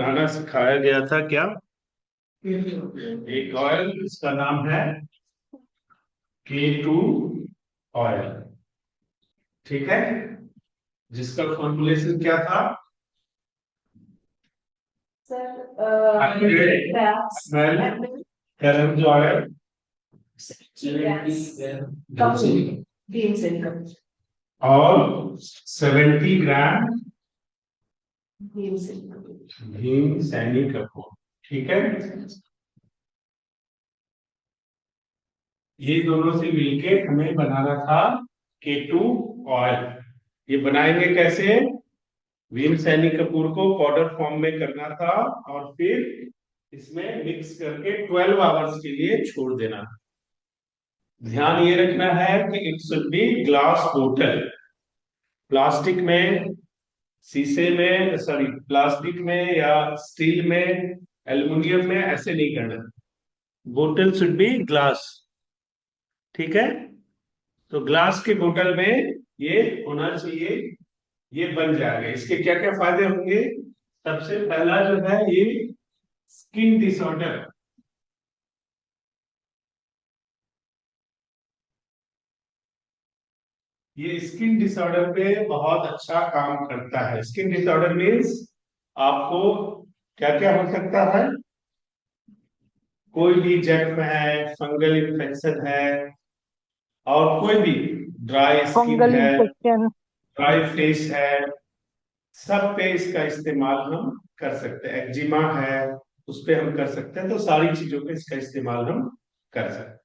बनाना सिखाया गया था क्या? एक ऑयल, इसका नाम है K2 ऑयल। ठीक है, जिसका फॉर्मूलेशन क्या था? सर 100 ग्राम्स ml गरम ऑयल, भीमसेन का और 70 ग्राम भीमसेन का भीम सैनिक कपूर। ठीक है, ये दोनों से मिलके हमें बनाना था K2 ऑयल। ये बनाएंगे कैसे? भीम सैनी कपूर को पाउडर फॉर्म में करना था और फिर इसमें मिक्स करके 12 आवर्स के लिए छोड़ देना। ध्यान ये रखना है कि इट शुड बी ग्लास बोतल। प्लास्टिक में, शीशे में, सॉरी प्लास्टिक में या स्टील में, एल्युमिनियम में ऐसे नहीं करना। बोतल शुड बी ग्लास। ठीक है, तो ग्लास के बोतल में ये होना चाहिए। ये बन जाएगा। इसके क्या क्या फायदे होंगे? सबसे पहला जो है, ये स्किन डिसऑर्डर, ये स्किन डिसऑर्डर पे बहुत अच्छा काम करता है। स्किन डिसऑर्डर मीन्स आपको क्या क्या हो सकता है? कोई भी जख्म है, फंगल इन्फेक्शन है, और कोई भी ड्राई स्किन फंगल है, इन्फेक्शन। ड्राई फेस है, सब पे इसका इस्तेमाल हम कर सकते हैं। एक्जिमा है, उस पे हम कर सकते हैं। तो सारी चीजों पे इसका इस्तेमाल हम कर सकते हैं।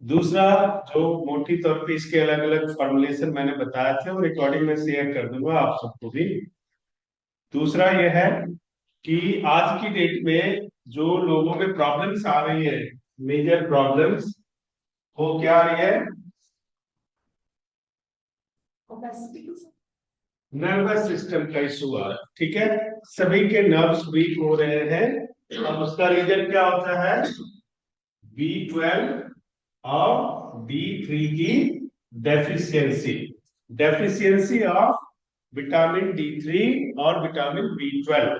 दूसरा, जो मोटी तौर पे इसके अलग अलग फॉर्मुलेशन मैंने बताया थे, वो रिकॉर्डिंग में शेयर कर दूंगा आप सबको भी। दूसरा यह है कि आज की डेट में जो लोगों में प्रॉब्लम्स आ रही है, मेजर प्रॉब्लम्स, वो क्या आ रही है? नर्वस सिस्टम का इशू आ रहा है। ठीक है, सभी के नर्व्स वीक हो रहे हैं। अब उसका रीजन क्या होता है? B12 और D3 की deficiency. Deficiency of vitamin D3 और विटामिन B12।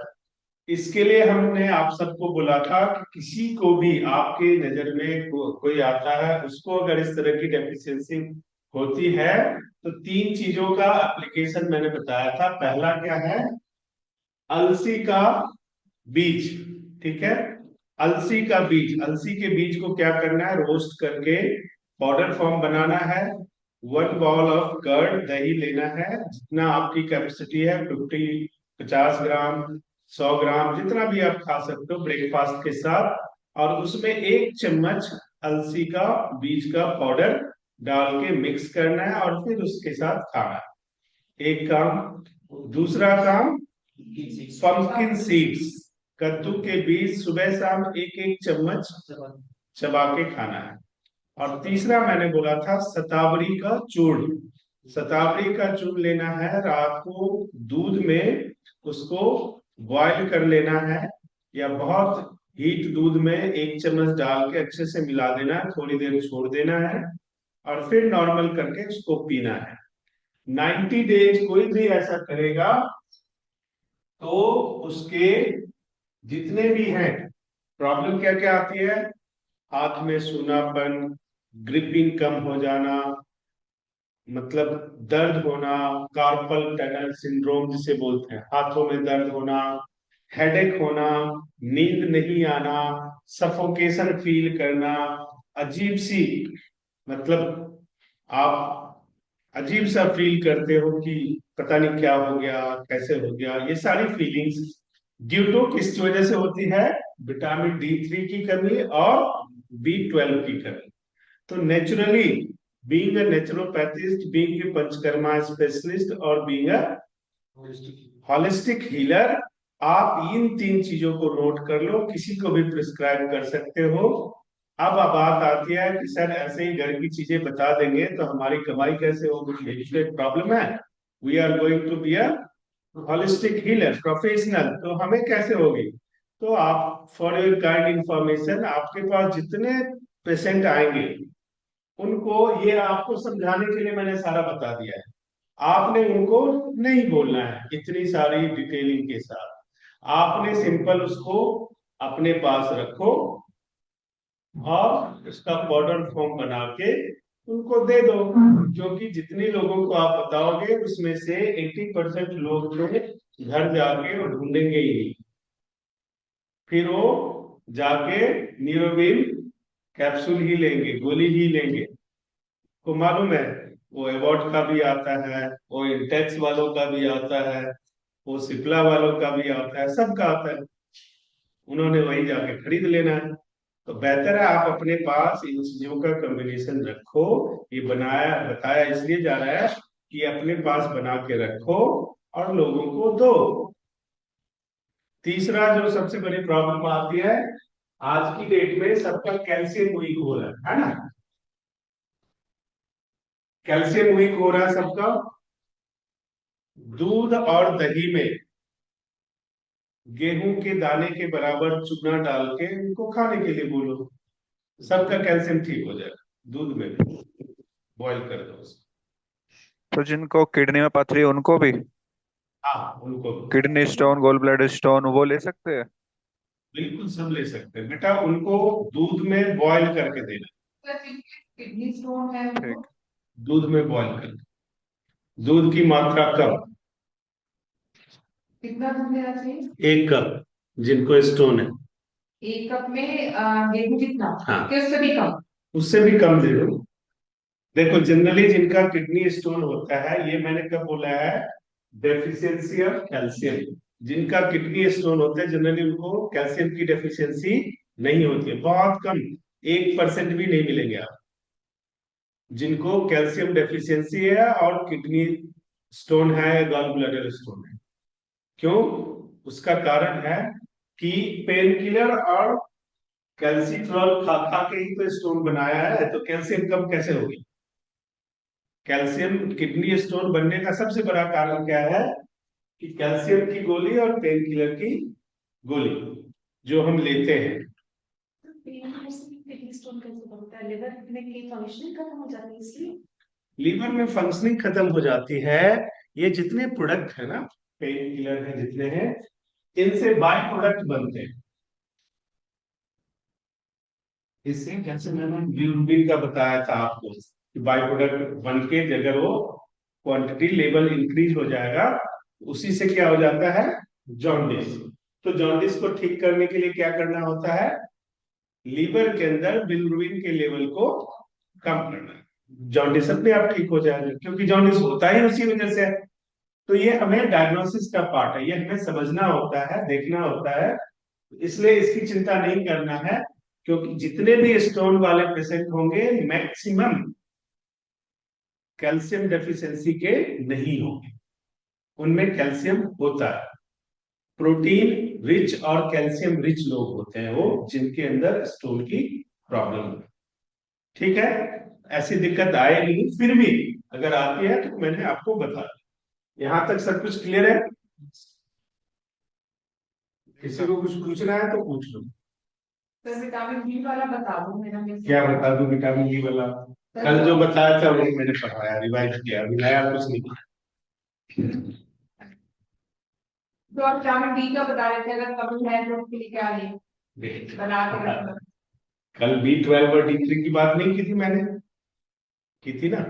इसके लिए हमने आप सबको बोला था कि किसी को भी आपके नजर में कोई आता है, उसको अगर इस तरह की डेफिशिएंसी होती है, तो तीन चीजों का एप्लीकेशन मैंने बताया था। पहला क्या है? अलसी का बीज। ठीक है, अलसी का बीज, अलसी के बीज को क्या करना है? रोस्ट करके पाउडर फॉर्म बनाना है। 1 बाउल ऑफ कर्ड, दही लेना है, जितना आपकी कैपेसिटी है, 50 ग्राम, 100 ग्राम, जितना भी आप खा सकते हो ब्रेकफास्ट के साथ। और उसमें 1 चम्मच अलसी का बीज का पाउडर डाल के मिक्स करना है और फिर उसके साथ खाना है। एक काम। दूसरा काम, पंपकिन सीड्स, कद्दू के बीज, सुबह शाम 1-1 चम्मच चबा के खाना है। और तीसरा मैंने बोला था शतावरी का चूर्ण। शतावरी का चूर्ण लेना है, रात को दूध में उसको बॉईल कर लेना है, या बहुत हीट दूध में 1 चम्मच डाल के अच्छे से मिला देना है, थोड़ी देर छोड़ देना है, और फिर नॉर्मल करके उसको पीना है। 90 डेज कोई भी ऐसा करेगा तो उसके जितने भी हैं प्रॉब्लम, क्या क्या आती है? हाथ में सूनापन, ग्रिपिंग कम हो जाना, मतलब दर्द होना, कार्पल टनल सिंड्रोम जिसे बोलते हैं, हाथों में दर्द होना, हेडेक होना, नींद नहीं आना, सफोकेशन फील करना, अजीब सी, मतलब आप अजीब सा फील करते हो कि पता नहीं क्या हो गया, कैसे हो गया। ये सारी फीलिंग्स ड्यू टू किस वजह से होती है? विटामिन D3 की कमी और B12 की कमी। तो naturally, being a naturopathist, being a panchakarma specialist, और बीइंग अ हॉलिस्टिक हीलर, आप इन तीन चीजों को नोट कर लो, किसी को भी प्रिस्क्राइब कर सकते हो। अब बात आती है कि सर ऐसे ही घर की चीजें बता देंगे तो हमारी कमाई कैसे होगी? यही तो एक प्रॉब्लम है। We are going to be a holistic healer professional, तो हमें कैसे होगी? तो आप, फॉर योर काइंड इंफॉर्मेशन, आपके पास जितने पेशेंट आएंगे उनको ये आपको समझाने के लिए मैंने सारा बता दिया है। आपने उनको नहीं बोलना है इतनी सारी डिटेलिंग के साथ। आपने सिंपल उसको अपने पास रखो और उसका पाउडर फॉर्म बना के उनको दे दो, क्योंकि जितने लोगों को आप बताओगे उसमें से 80% लोग तो घर जाके वो ढूंढेंगे ही नहीं, फिर वो जाके न्यूरोबिन कैप्सूल ही लेंगे, गोली ही लेंगे। को मालूम है, वो एवॉर्ड का भी आता है, वो इंटेक्स वालों का भी आता है, वो सिप्ला वालों का भी आता है, सबका आता है। उन्होंने वही जाके खरीद लेना है। तो बेहतर है आप अपने पास इन चीजों का कॉम्बिनेशन रखो। ये बनाया बताया इसलिए जा रहा है कि अपने पास बना के रखो और लोगों को दो। तीसरा जो सबसे बड़ी प्रॉब्लम आती है, आज की डेट में सबका कैल्शियम वीक हो रहा है ना। कैल्शियम वीक हो रहा है सबका। दूध और दही में गेहूं के दाने के बराबर चूना डाल के उनको खाने के लिए बोलो, सबका कैल्शियम ठीक हो जाएगा। दूध में भी बॉईल कर दो उसको। तो जिनको किडनी में पथरी है, उनको भी? हाँ उनको भी। Kidney stone, gall bladder stone, वो ले सकते हैं? बिल्कुल सब ले सकते हैं बेटा, उनको दूध में बॉईल करके देना। सर जिनके किडनी स्टोन है उनको ठीक। दूध में बॉईल करके, दूध की मात्रा कम, कितना दूध लेना चाहिए? 1 कप जिनको स्टोन है। 1 कप में गेहूं जितना? हाँ कि उससे भी कम? उससे भी कम दे दो। देखो जनरली जिनका किडनी स्टोन होता है, ये मैंने कब बोला है, डेफिशिएंसी ऑफ कैल्शियम। जिनका किडनी स्टोन होता है जनरली उनको कैल्शियम की डेफिशिएंसी नहीं होती है, बहुत कम, 1% भी नहीं मिलेंगे आप जिनको कैल्शियम डेफिशिएंसी है और किडनी स्टोन है, गॉल ब्लैडर स्टोन है। क्यों? उसका कारण है कि पेन किलर और कैल्सिट्रॉल खा खा के ही तो स्टोन बनाया है, तो कैल्शियम कम कैसे होगी? कैल्शियम किडनी स्टोन बनने का सबसे बड़ा कारण क्या है कि कैल्शियम की गोली और पेन किलर की गोली जो हम लेते हैं। पेन किलर से किडनी स्टोन कैसे बनता है? लिवर में की फंक्शनिंग खत्म हो जाती है इसलिए? लीवर में फंक्शनिंग खत्म हो जाती है। ये जितने प्रोडक्ट है ना, पेन किलर है जितने हैं, इनसे बाय प्रोडक्ट बनते हैं। इससे जैसे मैंने ब्यूबिन का बताया था आपको कि बाय प्रोडक्ट बन के अगर वो क्वांटिटी लेवल इंक्रीज हो जाएगा, उसी से क्या हो जाता है, जॉन्डिस। तो जॉन्डिस को ठीक करने के लिए क्या करना होता है, लीवर के अंदर बिलिरुबिन के लेवल को कम करना है। जॉन्डिस अपने आप ठीक हो जाएगा, क्योंकि जॉन्डिस होता ही उसी वजह से है। तो ये हमें डायग्नोसिस का पार्ट है, ये हमें समझना होता है, देखना होता है। इसलिए इसकी चिंता नहीं करना है, क्योंकि जितने भी स्टोन वाले पेशेंट होंगे मैक्सिमम कैल्शियम डेफिशिएंसी के नहीं होंगे, उनमें कैल्शियम होता है। प्रोटीन रिच और कैल्शियम रिच लोग होते हैं वो, जिनके अंदर स्टोन की प्रॉब्लम है। ठीक है, ऐसी दिक्कत आए नहीं, फिर भी अगर आती है तो मैंने आपको बता दिया। यहां तक सब कुछ क्लियर है? किसी को कुछ पूछना है तो पूछ लो। सर विटामिन बी वाला बता दो मेरा क्या बता दूं विटामिन डी वाला? कल जो बताया था वही मैंने पढ़ाया, रिवाइज किया, अभी नया कुछ नहीं। तो आप विटामिन डी का बता रहे थे, अगर कमी है तो उसके लिए क्या लें? बना के रखना। कल B12 और D3 की बात नहीं की थी मैंने? की थी ना,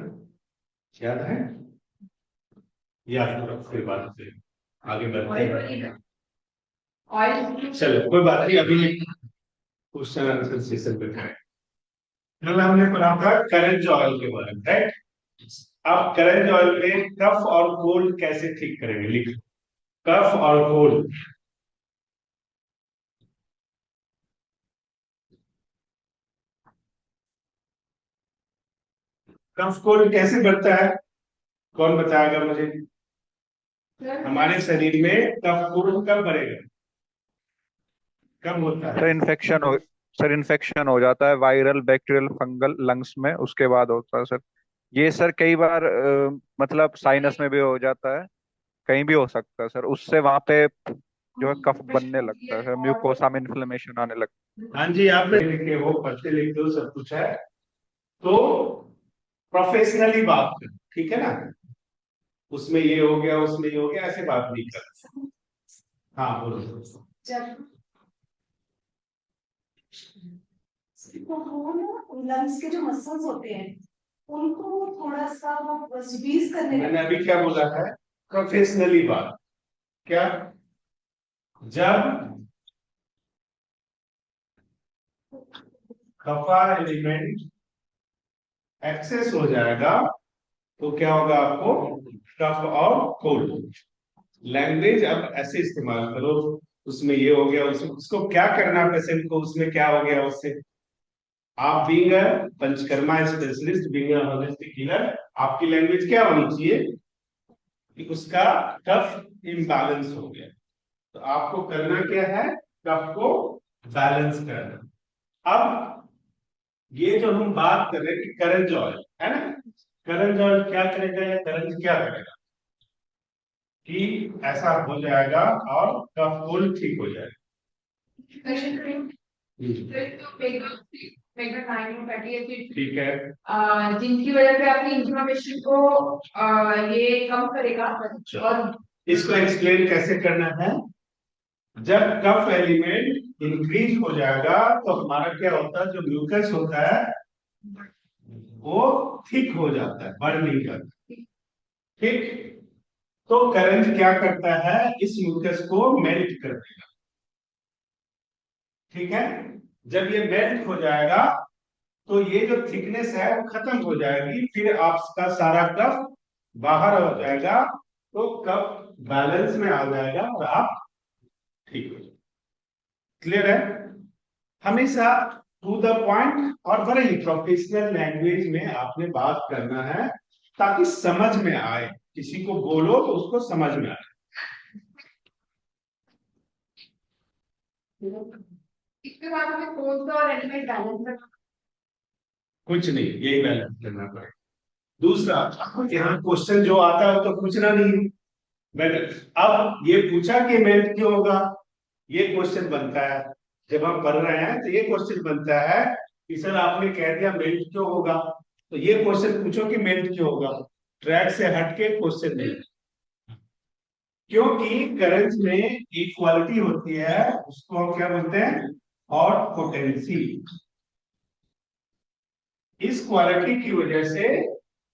याद है? याद करो, फिर बात से आगे बढ़ते हैं। ऑयल चलो कोई बात नहीं, अभी क्वेश्चन आंसर सेशन पे करें। कल हमने पढ़ा था करंज ऑयल के बारे में, राइट? अब करंज ऑयल में कफ और कोल्ड कैसे ठीक करेंगे, लिखो कफ और कोल्ड। कफ कोल्ड कैसे बढ़ता है, कौन बताएगा मुझे? हमारे शरीर में कफ कोल्ड कब बढ़ेगा, कब होता सर है? इन्फेक्शन हो सर इन्फेक्शन हो जाता है, वायरल, बैक्टीरियल, फंगल लंग्स में, उसके बाद होता है सर। ये सर कई बार मतलब साइनस में भी हो जाता है, कहीं भी हो सकता है सर। उससे वहां पे जो है कफ बनने लगता है सर, म्यूकोसा में इन्फ्लेमेशन आने लगता हाँ जी, आप लिखे हो, पढ़ते लिखते हो, सब कुछ है, तो प्रोफेशनली बात करो, ठीक है ना? उसमें ये हो गया, उसमें ये हो गया, ऐसे बात नहीं कर। हाँ बोलो। जब तो वो ना लंग्स के जो मसल्स होते हैं उनको थोड़ा सा वो स्क्वीज करने मैंने अभी क्या बोला है, प्रोफेशनली बात, क्या, जब कफा एलिमेंट एक्सेस हो जाएगा तो क्या होगा आपको, कफ और कोल्ड। लैंग्वेज अब ऐसे इस्तेमाल करो, उसमें ये हो गया, उसको क्या करना पेशेंट को, उसमें क्या हो गया उससे। आप being a panchakarma specialist, being a holistic healer, आपकी लैंग्वेज क्या होनी चाहिए कि उसका कफ इम्बैलेंस हो गया, तो आपको करना क्या है, कफ को बैलेंस करना। अब ये जो हम बात कर रहे हैं कि करंज ऑयल है ना, करंज ऑयल क्या करेगा या करंज क्या करेगा कि ऐसा हो जाएगा और कफ कोल्ड ठीक हो जाएगा। ठीक है, जिनकी वजह से आपकी इंफ्लेमेशन को ये कम करेगा। और इसको एक्सप्लेन कैसे करना है, जब कफ एलिमेंट इंक्रीज हो जाएगा तो हमारा क्या होता है, जो म्यूकस होता है वो थिक हो जाता है, बढ़ नहीं करता। ठीक, तो करंट क्या करता है, इस म्यूकस को मेल्ट कर देगा। ठीक है, जब ये मेल्ट हो जाएगा तो ये जो थिकनेस है वो खत्म हो जाएगी, फिर आपका सारा कफ बाहर हो जाएगा, तो कफ बैलेंस में आ जाएगा और आप ठीक हो जाएगा। क्लियर है, हमेशा टू द पॉइंट और बड़े ही प्रोफेशनल लैंग्वेज में आपने बात करना है ताकि समझ में आए, किसी को बोलो तो उसको समझ में आए। इसके बाद हमें कौन सा और एलिमेंट बैलेंस करना? कुछ नहीं, यही बैलेंस करना पड़ेगा। दूसरा, यहाँ क्वेश्चन जो आता है तो पूछना नहीं, मैंने अब ये पूछा कि मेल्ट क्यों होगा, ये क्वेश्चन बनता है जब हम पढ़ रहे हैं, तो ये क्वेश्चन बनता है कि सर आपने कह दिया मेल्ट क्यों होगा, तो ये क्वेश्चन पूछो कि मेल्ट क्यों होगा। ट्रैक से हटके क्वेश्चन नहीं, क्योंकि करंट में इक्वालिटी होती है, उसको हम क्या बोलते हैं, हॉट पोटेंसी। इस क्वालिटी की वजह से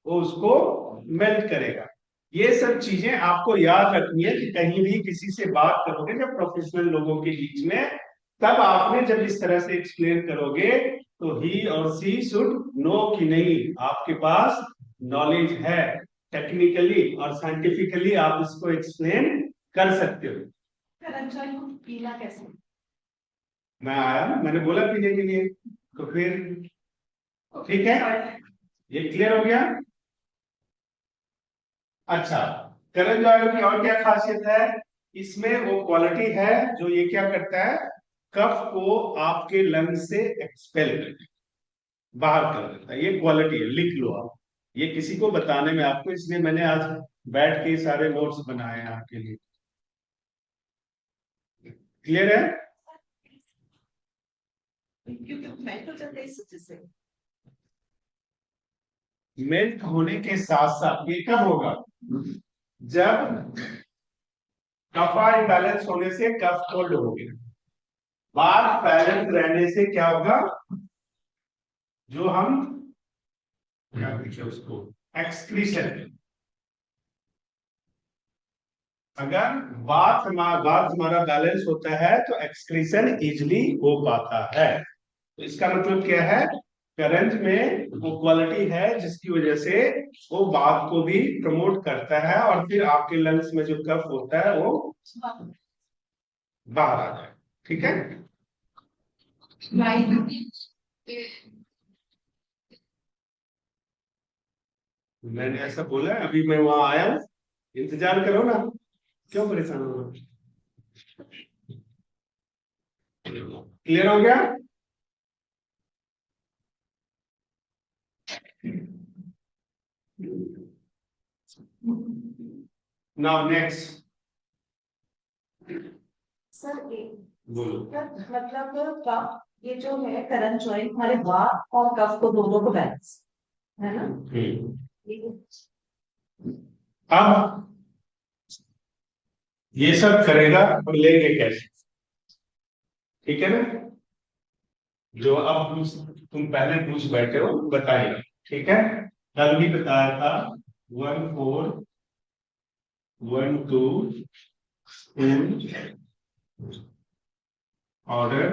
वो उसको मेल्ट करेगा। ये सब चीजें आपको याद रखनी है कि कहीं भी किसी से बात करोगे जब प्रोफेशनल लोगों के बीच में, तब आपने जब इस तरह से एक्सप्लेन करोगे तो ही और सी शुड नो कि नहीं आपके पास नॉलेज है, टेक्निकली और साइंटिफिकली आप इसको एक्सप्लेन कर सकते हो। करंज ऑयल को पीना कैसे? मैं आया ना, मैंने बोला पीने के लिए, तो फिर ठीक है, ये क्लियर हो गया। अच्छा, करंज ऑयल की और क्या खासियत है, इसमें वो क्वालिटी है जो ये क्या करता है, कफ को आपके लंग से एक्सपेल कर देता है, बाहर कर देता है। ये क्वालिटी है, लिख लो आप, ये किसी को बताने में आपको, इसलिए मैंने आज बैठ के सारे नोट्स बनाए हैं आपके लिए। क्लियर है, क्योंकि मेल्ट हो जाता है इस वजह से। मेल्ट होने के साथ साथ ये कब होगा, जब कफा इम्बैलेंस होने से कफ कोल्ड हो गया, बार बैलेंस रहने से क्या होगा, जो हम क्या कहते हैं उसको, एक्सक्रीशन। अगर बात हमारा बैलेंस होता है तो एक्सक्रीशन इजिली हो पाता है। तो इसका मतलब क्या है, करंट में वो क्वालिटी है जिसकी वजह से वो बात को भी प्रमोट करता है और फिर आपके लंग्स में जो कफ होता है वो बाहर आ जाए। ठीक है, मैंने ऐसा बोला है, अभी मैं वहां आया हूं, इंतजार करो ना, क्यों परेशान हो रहे हो? क्लियर हो गया, नाउ नेक्स्ट सर बोलो। मतलब कफ, ये जो है करंज ऑयल हमारे वात और कफ को दोनों को बैलेंस है ना। अब ये सब करेगा और लेंगे कैसे, ठीक है ना। जो अब तुम पहले पूछ बैठे हो बताइए, ठीक है। कल भी बताया था 1412 spoon order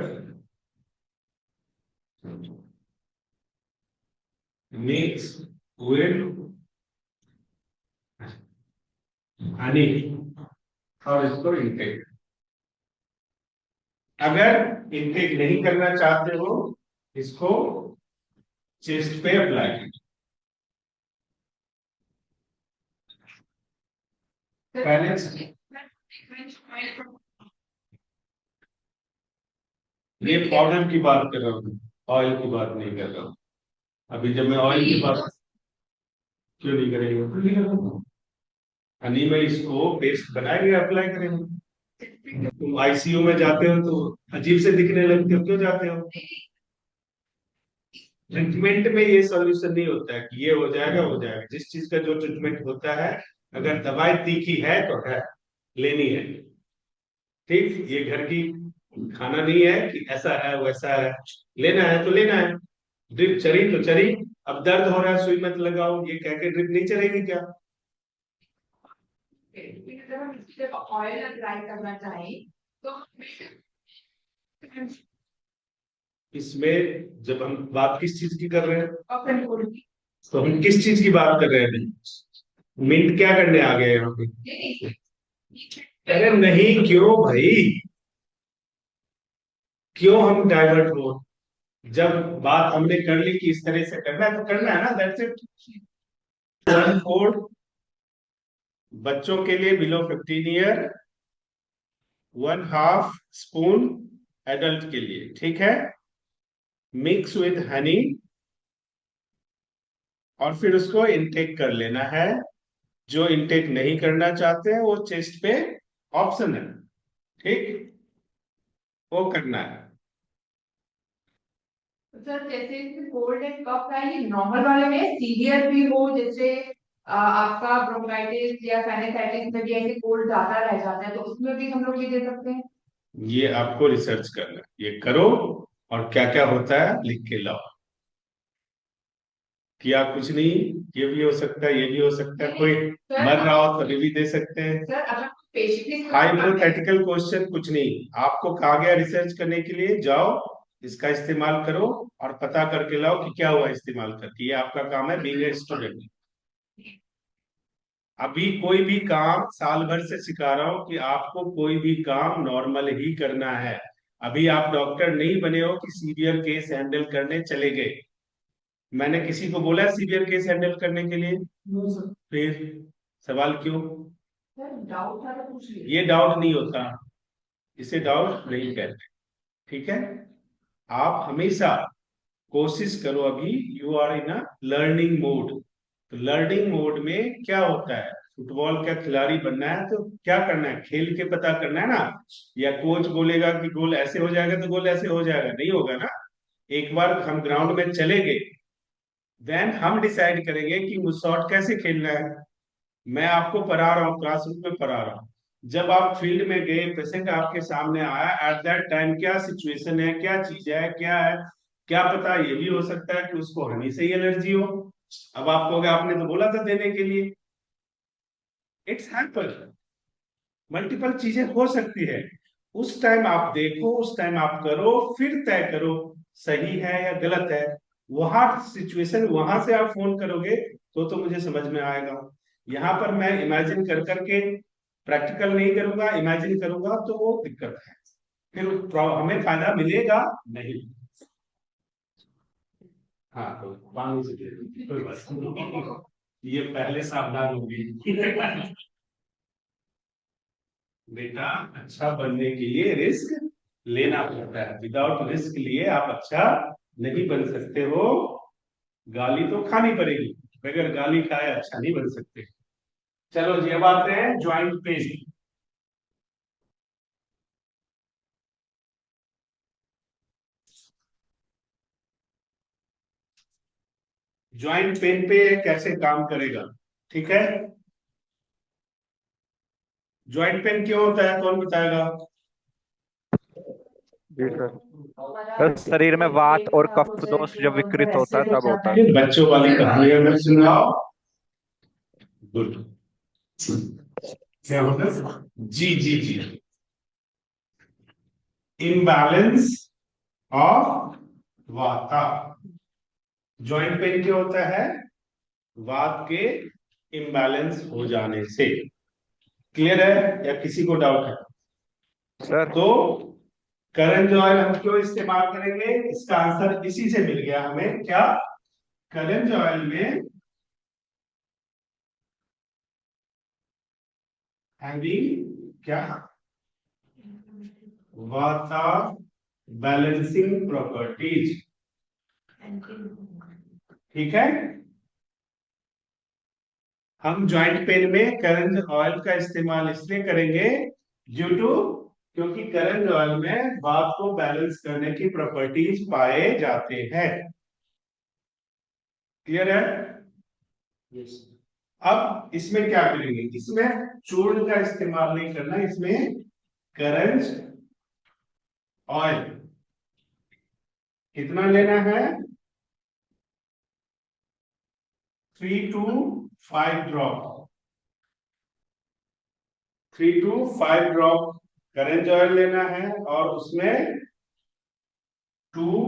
mix with Honey और इसको इनटेक। अगर इनटेक नहीं करना चाहते हो इसको चेस्ट पे अप्लाई कीजिए। पहले ये पाउडर की बात कर रहा हूँ, ऑयल की बात नहीं कर रहा हूँ। अभी जब मैं ऑयल की बात क्यों नहीं करेंगे, क्यों नहीं करेंगे? हनी में इसको पेस्ट बनाएंगे, अप्लाई करेंगे। तुम आईसीयू में जाते हो तो अजीब से दिखने लगते हो, क्यों जाते हो? ट्रीटमेंट में ये सॉल्यूशन नहीं होता है कि ये हो जाएगा हो जाएगा। जिस चीज का जो ट्रीटमेंट होता है, अगर दवाई तीखी है तो है, लेनी है, ठीक। ये घर की खाना नहीं है कि ऐसा है वैसा है, लेना है तो लेना है। ड्रिप चली तो चली, अब दर्द हो रहा है सुई मत लगाओ ये कह के ड्रिप नहीं चलेगी क्या? अगर हम जब ऑयल अप्लाई करना चाहें तो इसमें जब हम बात किस चीज की कर रहे हैं, अपन को तो हम किस चीज की बात कर रहे हैं? मिंट क्या करने आ गए यहाँ पे? अरे नहीं, क्यों भाई, क्यों हम डाइवर्ट हो? जब बात हमने कर ली कि इस तरह से करना है तो करना है ना, दैट्स इट। 1/4 बच्चों के लिए बिलो 15 ईयर, 1/2 स्पून एडल्ट के लिए, ठीक है। मिक्स विद हनी और फिर उसको इनटेक कर लेना है। जो इनटेक नहीं करना चाहते हैं वो चेस्ट पे ऑप्शन है, ठीक, वो करना है। सर जैसे कोल्ड एंड कफ है ये नॉर्मल वाले में सीवियर भी हो, जैसे आपका ब्रोंकाइटिस या साइनसाइटिस में भी ऐसे कोल्ड ज्यादा रह जाता है तो उसमें भी हम लोग ये दे सकते हैं। ये आपको रिसर्च करना है, ये करो और क्या क्या होता है लिख के लाओ। किया कुछ नहीं, ये भी हो सकता है, ये भी हो सकता है, कोई सर मर रहा हो तभी भी दे सकते हैं। सर अगर पेशेंट हाइपोथेटिकल क्वेश्चन कुछ नहीं, आपको कहा गया रिसर्च करने के लिए, जाओ इसका इस्तेमाल करो और पता करके लाओ कि क्या हुआ इस्तेमाल करके। ये आपका काम है बीइंग ए स्टूडेंट। अभी कोई भी काम साल भर से सिखा रहा हूं कि आपको कोई भी काम नॉर्मल ही करना है। अभी आप डॉक्टर नहीं बने हो कि सीवियर केस हैंडल करने चले गए। मैंने किसी को बोला सीवियर केस हैंडल करने के लिए? फिर सवाल क्यों? डाउट था तो पूछ लिया। ये डाउट नहीं होता, इसे डाउट नहीं कहते, ठीक है। आप हमेशा कोशिश करो, अभी you are in a learning mode. तो लर्निंग मोड में क्या होता है, फुटबॉल का खिलाड़ी बनना है तो क्या करना है, खेल के पता करना है ना। या कोच बोलेगा कि गोल ऐसे हो जाएगा तो गोल ऐसे हो जाएगा, नहीं होगा ना। एक बार हम ग्राउंड में चले गए, देन हम डिसाइड करेंगे कि शॉट कैसे खेलना है। मैं आपको पढ़ा रहा हूँ, क्लासरूम में पढ़ा रहा हूँ, जब आप फील्ड में गए, पेशेंट आपके सामने आया, एट दैट टाइम क्या सिचुएशन है, क्या चीज है, क्या है, क्या पता ये भी हो सकता है कि उसको हनी से ही एलर्जी हो। अब आप कहोगे आपने तो बोला था देने के लिए। इट्स हैपन, मल्टीपल चीजें हो सकती है। उस टाइम आप देखो, उस टाइम आप करो, फिर तय करो सही है या गलत है। वहां सिचुएशन, वहां से आप फोन करोगे तो मुझे समझ में आएगा। यहाँ पर मैं इमेजिन कर करके प्रैक्टिकल नहीं करूंगा, इमेजिन करूंगा तो वो दिक्कत है, फिर हमें फायदा मिलेगा नहीं। हाँ तो पानी से दे दो, कोई बात नहीं। ये पहले सावधान होगी। बेटा, अच्छा बनने के लिए रिस्क लेना पड़ता है, विदाउट रिस्क लिए आप अच्छा नहीं बन सकते हो। गाली तो खानी पड़ेगी, बगैर गाली खाए अच्छा नहीं बन सकते। चलो जी, अब आते हैं ज्वाइंट पेन। ज्वाइंट पेन पे कैसे काम करेगा, ठीक है। ज्वाइंट पेन क्यों होता है, कौन बताएगा? जी सर। सर शरीर में वात और कफ दोष जब विकृत होता है तब होता है। ये बच्चों वाली कहानी अगर सुनाओ। गुड। क्या होता है? जी जी जी, इम्बैलेंस ऑफ वाता। ज्वाइंट पेन क्या होता है? वात के इम्बैलेंस हो जाने से। क्लियर है या किसी को डाउट है? सर तो करंट ऑयल हम क्यों इस्तेमाल करेंगे, इसका आंसर इसी से मिल गया हमें। क्या? करंट ऑयल में हैविंग क्या? वाता बैलेंसिंग प्रॉपर्टीज। ठीक है। हम ज्वाइंट पेन में करंट ऑयल का इस्तेमाल इसलिए करेंगे ड्यू टू, क्योंकि करंट ऑयल में वात को बैलेंस करने की प्रॉपर्टीज पाए जाते हैं। क्लियर है? अब इसमें क्या करेंगे, इसमें चूर्ण का इस्तेमाल नहीं करना, इसमें करंट ऑयल कितना लेना है? 3 to 5 drop. 3 to 5 drop current oil लेना है और उसमें 2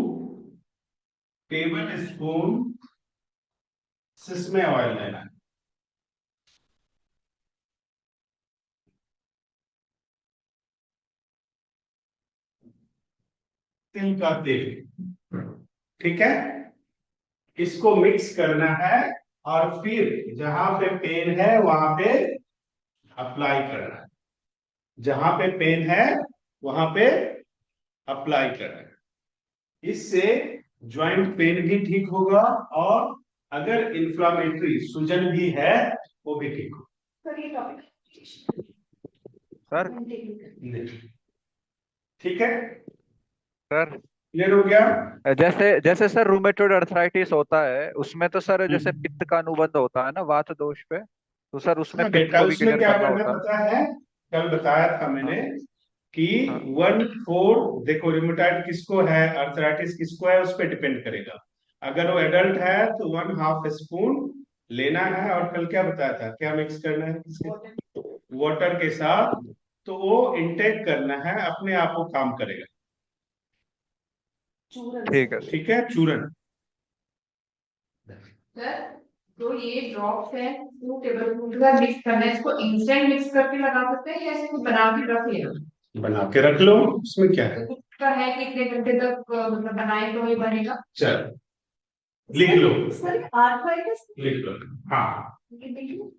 टेबल स्पून सिसमे ऑयल लेना है। तिल का तेल। ठीक है। इसको मिक्स करना है और फिर जहां पे पेन है वहां पे अप्लाई करना है। जहां पे पेन है वहां पे अप्लाई करना है। इससे ज्वाइंट पेन भी ठीक होगा और अगर इन्फ्लामेटरी सूजन भी है वो भी ठीक होगा। सर ये टॉपिक सर ठीक है। सर क्लियर हो गया? जैसे जैसे सर रूमेटोइड अर्थराइटिस होता है उसमें तो सर जैसे हम्म। पित्त का अनुबंध होता है ना वात दोष पे, तो सर उसमें हाँ पित्त बेटा, को भी उसमें क्लियर क्या करना करना होता है। पता है? कल बताया था मैंने हाँ कि हाँ 1/4, देखो रिमोटाइड किसको है, अर्थराइटिस किसको है, उस पर डिपेंड करेगा। अगर वो एडल्ट है तो 1/2 स्पून लेना है। और कल क्या बताया था, क्या मिक्स करना है इसके? वाटर के साथ। तो वो इंटेक करना है, अपने आप वो काम करेगा। चूरन से। ठीक है सर। ठीक है, चूरन। सर तो ये ड्रॉप्स है 2 टेबल स्पून के साथ मिक्स करना है, इसको इंस्टेंट मिक्स करके लगा सकते हैं या इसको बना के रख लेना? बना के रख लो, उसमें क्या है। तो कुछ का है कि कितने घंटे तक मतलब बनाए तो ये बनेगा? चल लिख लो, सर आर्थराइटिस लिख लो। हाँ, देखिए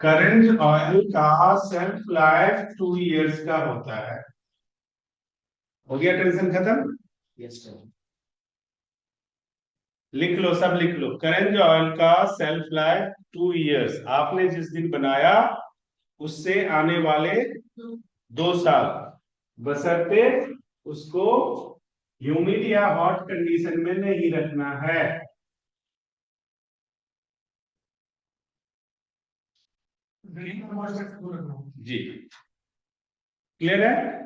करंट ऑयल का सेल्फ लाइफ 2 इयर्स का होता है। हो गया, टेंशन खत्म। लिख लो, सब लिख लो। करंट ऑयल का सेल्फ लाइफ 2 इयर्स। आपने जिस दिन बनाया उससे आने वाले 2 साल, बशर्ते उसको ह्यूमिड या हॉट कंडीशन में नहीं रखना है। जी, क्लियर है?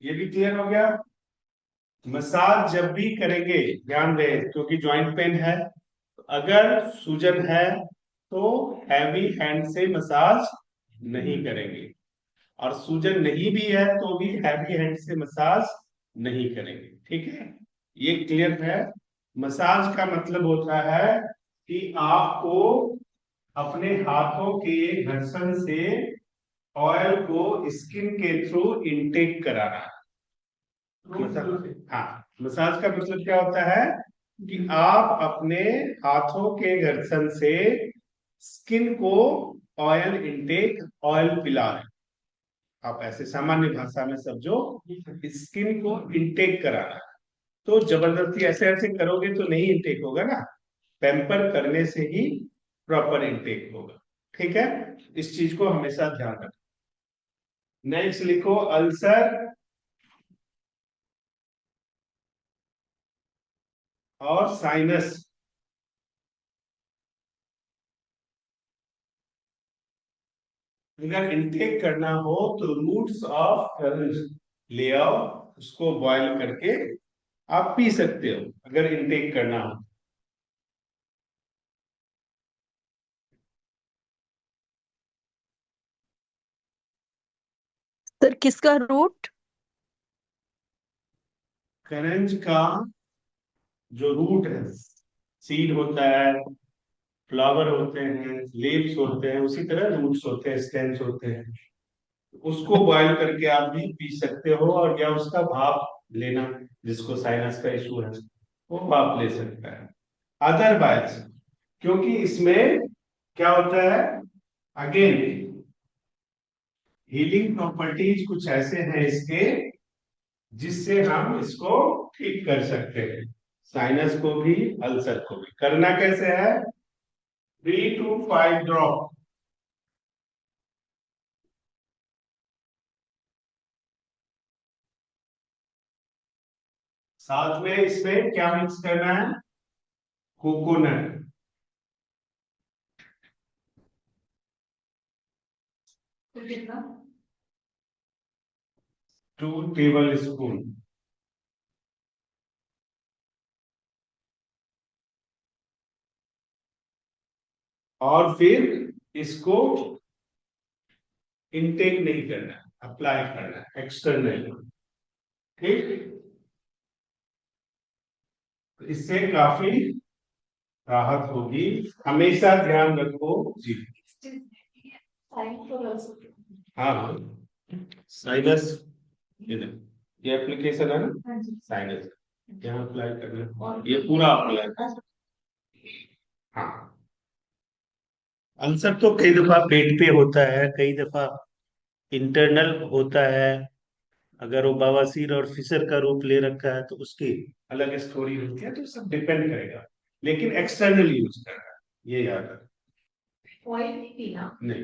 ये भी क्लियर हो गया। मसाज जब भी करेंगे ध्यान दें, क्योंकि ज्वाइंट पेन है, अगर सूजन है तो हैवी हैंड से मसाज नहीं करेंगे, और सूजन नहीं भी है तो भी हैवी हैंड से मसाज नहीं करेंगे। ठीक है, ये क्लियर है? मसाज का मतलब होता है कि आपको अपने हाथों के घर्षण से ऑयल को स्किन के थ्रू इनटेक कराना है। हाँ, मसाज का मतलब क्या होता है कि आप अपने हाथों के घर्षण से स्किन को ऑयल इनटेक, ऑयल पिला रहे हैं। आप ऐसे सामान्य भाषा में समझो, स्किन को इनटेक कराना है। तो जबरदस्ती ऐसे ऐसे करोगे तो नहीं इनटेक होगा ना, पैम्पर करने से ही प्रॉपर इनटेक होगा। ठीक है, इस चीज को हमेशा ध्यान रखना। नेक्स्ट लिखो, अल्सर और साइनस। अगर इनटेक करना हो तो रूट्स ऑफ करंज ले आओ, उसको बॉयल करके आप पी सकते हो अगर इनटेक करना हो। सर किसका रूट? करंज का जो रूट है, सीड होता है, फ्लावर होते हैं, लीव्स होते हैं, उसी तरह रूट्स होते हैं, स्टेम्स होते हैं, उसको बॉयल करके आप भी पी सकते हो, और या उसका भाप लेना, जिसको साइनस का इशू है वो भाप ले सकता है। अदरवाइज, क्योंकि इसमें क्या होता है, अगेन हीलिंग प्रॉपर्टीज कुछ ऐसे हैं इसके, जिससे हम इसको ठीक कर सकते हैं, साइनस को भी अल्सर को भी। करना कैसे है, 3 to 5 ड्रॉप साथ में इसमें क्या मिक्स करना है, कोकोनट, तो कितना? 2 टेबल स्पून। और फिर इसको इनटेक नहीं करना, अप्लाई करना एक्सटर्नल। ठीक, तो इससे काफी राहत होगी। हमेशा ध्यान रखो जी। हाँ हाँ, साइनस, ये एप्लीकेशन है ना, हाँ जी। साइनस यहाँ अप्लाई करना है, ये पूरा अप्लाई। हाँ, अल्सर तो कई दफा पेट पे होता है, कई दफा इंटरनल होता है। अगर वो बवासीर और फिशर का रूप ले रखा है तो उसकी अलग स्टोरी होती है, तो सब डिपेंड करेगा, लेकिन एक्सटर्नल यूज करना है, ये याद रखना। ऑयल नहीं पीना, नहीं,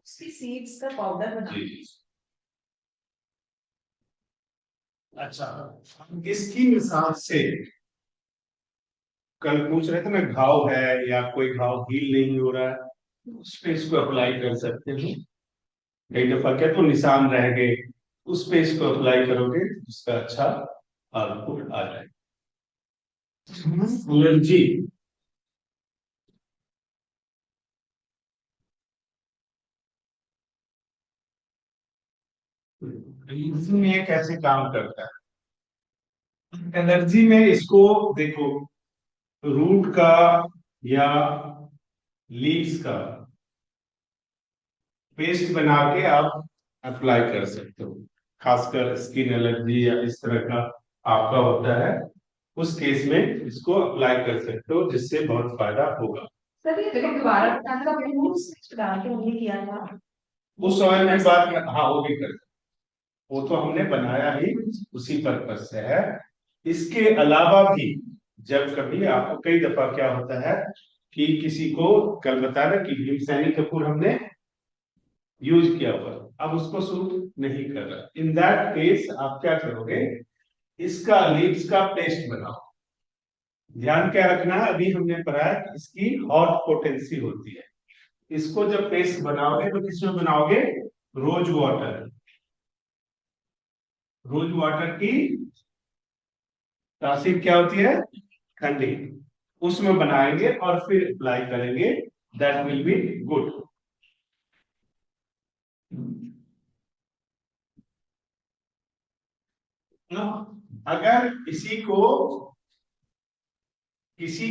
उसकी सीड्स का पाउडर बना। जी जी। अच्छा, इसकी मिसाल से कल पूछ रहे थे ना, घाव है या कोई घाव हील नहीं हो रहा है, उस पे इसको अप्लाई कर सकते हो। कई दफा क्या तो निशान रह गए, उस पे इसको अप्लाई करोगे तो उसका अच्छा आउटपुट आ जाएगा। एलर्जी, एलर्जी में ये कैसे काम करता है, एलर्जी में इसको देखो, रूट का या लीव्स का पेस्ट बना के आप अप्लाई कर सकते हो, खासकर स्किन एलर्जी या इस तरह का आपका होता है, उस केस में इसको अप्लाई कर सकते हो, जिससे बहुत फायदा होगा। सर ये लेकिन दोबारा बताना का पड़ेगा। फ्रूट्स डाल के हमने किया था। उस ऑयल की बात, हाँ वो भी कर, वो तो हमने बनाया ही उसी पर्पज से है। इसके अलावा भी जब कभी आपको, कई दफा क्या होता है कि किसी को, कल बताया कि भीमसेनी कपूर हमने यूज किया हुआ, अब उसको सूट नहीं कर रहा, इन दैट केस आप क्या करोगे, इसका लीव्स का पेस्ट बनाओ। ध्यान क्या रखना है, अभी हमने पढ़ा है कि इसकी हॉट पोटेंसी होती है। इसको जब पेस्ट बनाओगे तो किसमें बनाओगे, रोज वाटर, रोज वाटर की तासीर क्या होती है, ठंडी, उसमें बनाएंगे और फिर अप्लाई करेंगे, दैट विल बी गुड। अगर किसी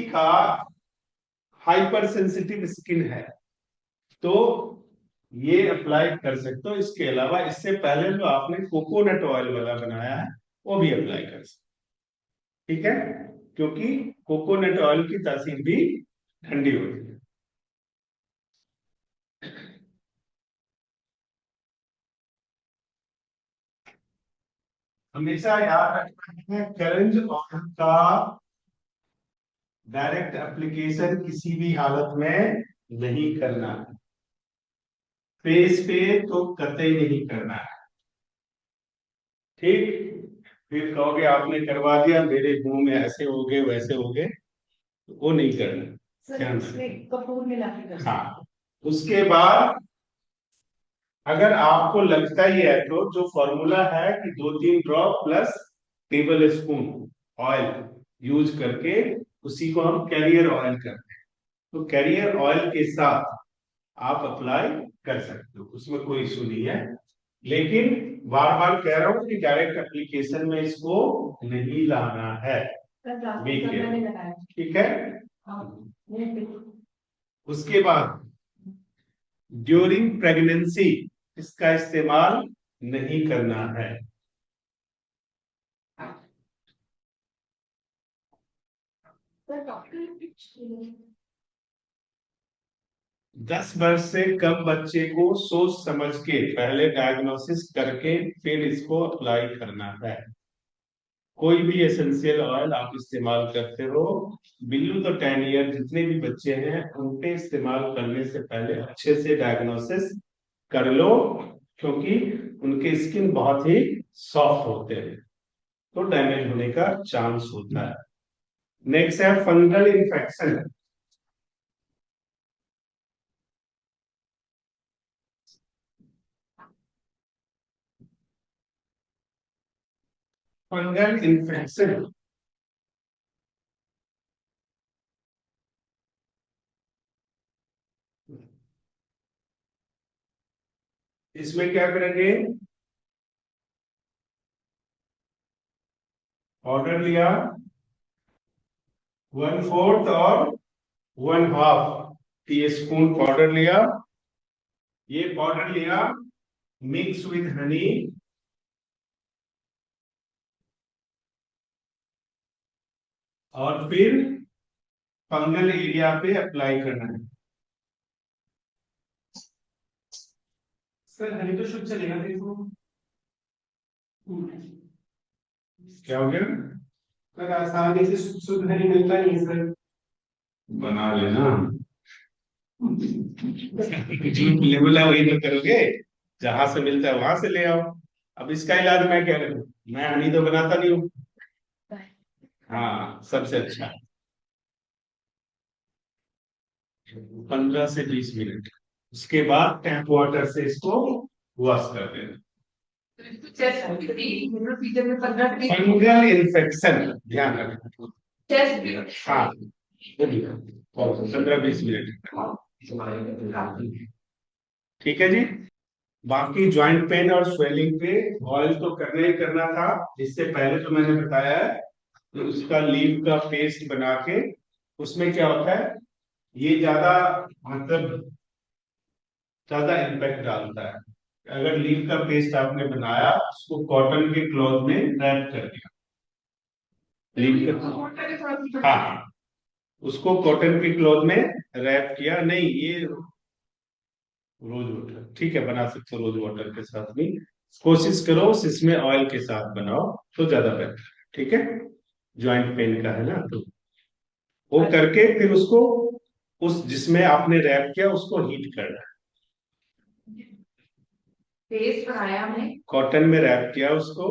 का हाइपर सेंसिटिव स्किन है तो ये अप्लाई कर सकते हो। इसके अलावा इससे पहले जो आपने कोकोनट ऑयल वाला बनाया है वो भी अप्लाई कर सकते, ठीक है, क्योंकि कोकोनट ऑयल की तासीर भी ठंडी होती है। हमेशा याद रखना है, करंज ऑयल का डायरेक्ट एप्लीकेशन किसी भी हालत में नहीं करना है, फेस पे तो कतई नहीं करना है, ठीक। फिर कहोगे आपने करवा दिया, मेरे मुंह में ऐसे हो गए वैसे हो गए, तो वो नहीं करना, सर ध्यान इसमें कपूर मिला के कर सकते हैं। हाँ। उसके बाद अगर आपको लगता ही है तो जो फॉर्मूला है कि 2-3 drop plus table spoon oil use करके उसी को हम कैरियर ऑयल करते हैं, तो कैरियर ऑयल के साथ आप अप्लाई कर सकते हो, उसमें कोई इशू नहीं है। लेकिन बार बार कह रहा हूं कि डायरेक्ट एप्लीकेशन में इसको नहीं लाना है, Be careful. मैंने लगाया। ठीक है। हाँ, ये उसके बाद ड्यूरिंग प्रेगनेंसी इसका इस्तेमाल नहीं करना है। तो डॉक्टर 10 वर्ष से कम बच्चे को सोच समझ के पहले डायग्नोसिस करके फिर इसको अप्लाई करना है। कोई भी एसेंशियल ऑयल आप इस्तेमाल करते हो, बिलो द 10 ईयर जितने भी बच्चे हैं उनके इस्तेमाल करने से पहले अच्छे से डायग्नोसिस कर लो, क्योंकि उनके स्किन बहुत ही सॉफ्ट होते हैं तो डैमेज होने का चांस होता है। नेक्स्ट है फंगल इन्फेक्शन। फंगल इन्फेक्शन इसमें क्या करेंगे, पाउडर लिया 1/4 और 1/2 टीस्पून पाउडर लिया, ये पाउडर लिया मिक्स विद हनी और फिर फंगल एरिया पे अप्लाई करना है। सर हनी तो शुद्ध चलेगा देखो। क्या हो गया, सर आसानी से शुद्ध हनी मिलता नहीं है सर। बना लेना। झूठ लेवल है वही तो करोगे, जहां से मिलता है वहां से ले आओ। अब इसका इलाज मैं क्या करूं, मैं हनी तो बनाता नहीं हूँ। हाँ सबसे अच्छा 15 से 20 मिनट, उसके बाद टैप वाटर से इसको वॉश कर देना। प्रोसीजर में 15 से फंगल इन्फेक्शन ध्यान रखना। चेस्ट हाँ 15-20 मिनट, ठीक है जी। बाकी ज्वाइंट पेन और स्वेलिंग पे ऑयल तो करना ही करना था। इससे पहले जो मैंने बताया है कि उसका लीव का पेस्ट बना के, उसमें क्या होता है, ये ज्यादा मतलब ज्यादा इम्पैक्ट डालता है। अगर लीव का पेस्ट आपने बनाया उसको कॉटन के क्लॉथ में रैप कर दिया, लीव का, हाँ उसको कॉटन के क्लॉथ में रैप किया, नहीं ये रोज वाटर ठीक है, बना सकते हो रोज वाटर के साथ भी, कोशिश करो इसमें ऑयल के साथ बनाओ तो ज्यादा बेटर, ठीक है। ज्वाइंट पेन का है ना, तो वो करके फिर उसको उस जिसमें आपने रैप किया उसको हीट करना है। पेस्ट बनाया हमने कॉटन में रैप किया उसको,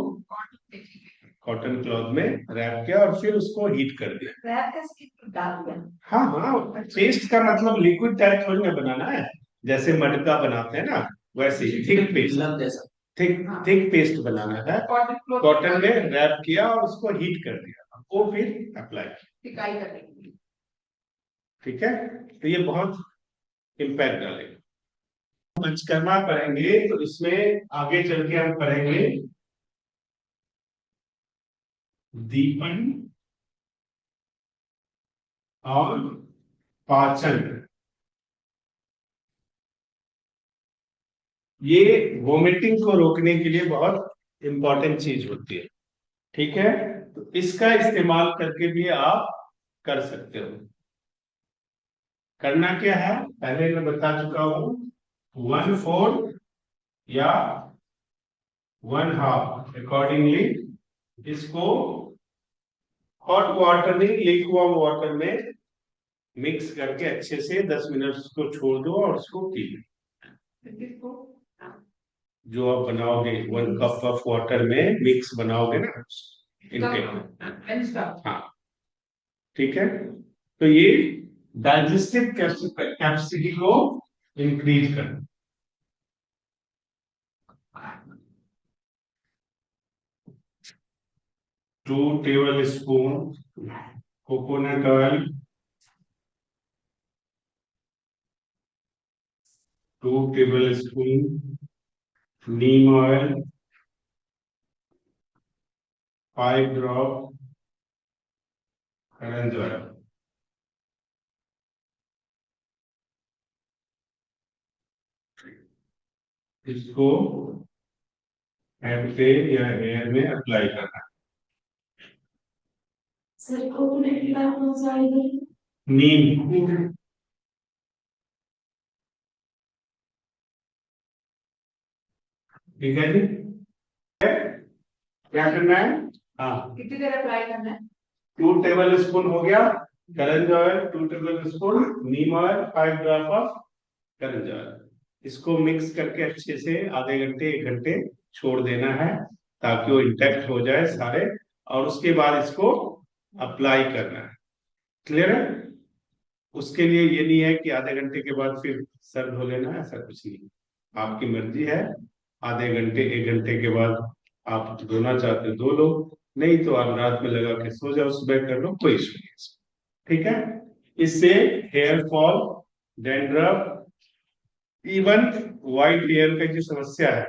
कॉटन क्लॉथ में रैप किया और फिर उसको हीट कर दिया। रैप कैसे डाल दिया? हाँ हाँ, पेस्ट का मतलब लिक्विड टाइप थोड़ी ना बनाना है, जैसे मटका बनाते हैं ना वैसे ही thick paste, thick thick paste बनाना है। कॉटन में रैप किया और उसको हीट कर दिया, वो फिर अप्लाई किया, सिकाई करेंगे। ठीक है। तो ये बहुत इम्पैक्ट डालेगा। पंचकर्मा करेंगे तो इसमें आगे चल के हम करेंगे दीपन और पाचन। ये वोमिटिंग को रोकने के लिए बहुत इंपॉर्टेंट चीज होती है, ठीक है। तो इसका इस्तेमाल करके भी आप कर सकते हो। करना क्या है, पहले मैं बता चुका हूं, 1/4 या 1/2 अकॉर्डिंगली इसको हॉट वाटर में लिक्वॉर्म वाटर में मिक्स करके अच्छे से 10 मिनट उसको छोड़ दो और उसको पी लो। जो आप बनाओगे 1 कप ऑफ वाटर में मिक्स बनाओगे ना इनके, हाँ ठीक है। तो ये डाइजेस्टिव कैपेसिटी को इंक्रीज करना, 2 tablespoon coconut oil, 2 tablespoon neem oil, 5 drop karanj oil. इसको हेड पे या हेयर में अप्लाई करना है। सर कोकोनट का कौन सा आएगा? नीम, ठीक है जी। क्या करना है? हाँ, कितनी देर अप्लाई करना है? 2 टेबल स्पून हो गया karanj oil, 2 tablespoon neem oil, 5 drop of karanj oil. इसको मिक्स करके अच्छे से आधे घंटे 1 घंटे छोड़ देना है ताकि वो इंटेक्ट हो जाए सारे, और उसके बाद इसको अप्लाई करना है। क्लियर है? उसके लिए ये नहीं है कि आधे घंटे के बाद फिर सर धो लेना है, ऐसा कुछ नहीं। आपकी मर्जी है, आधे घंटे 1 घंटे के बाद आप धोना चाहते हो धो लो, नहीं तो आप रात में लगा के सो जाओ, सुबह कर लो, कोई इशू नहीं है। ठीक है? इससे hair fall, dandruff, even white hair का जो समस्या है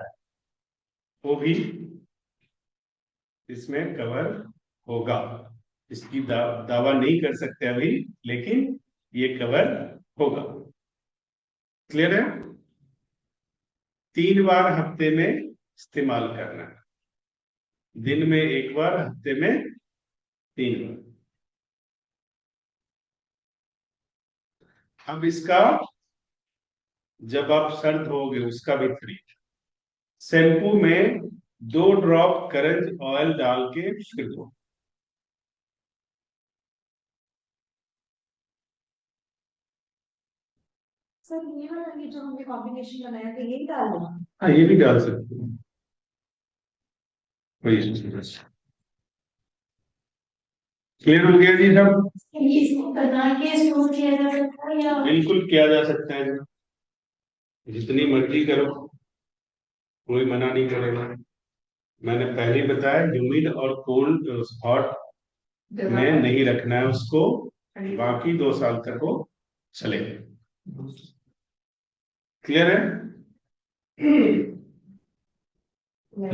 वो भी इसमें कवर होगा। इसकी दावा नहीं कर सकते अभी, लेकिन ये कवर होगा। क्लियर है? 3 बार हफ्ते में इस्तेमाल करना है, दिन में 1 बार, हफ्ते में 3 बार। अब इसका जब आप सर धोगे उसका भी तरीका, शैम्पू में 2 ड्रॉप करंज ऑयल डाल के फिर धो। सर ये जो हमने कॉम्बिनेशन बनाया था यही डाल दो? हाँ, ये भी डाल सकते हैं, कोई इशू नहीं। क्लियर हो गया जी सब? ये इसको बना के स्टोर किया जा सकता है या? बिल्कुल किया जा सकता है जी, जितनी मर्जी करो, कोई मना नहीं करेगा। मैंने पहले ही बताया ह्यूमिड और कोल्ड हॉट में नहीं रखना है उसको, बाकी 2 साल तक वो चलेगा। क्लियर है?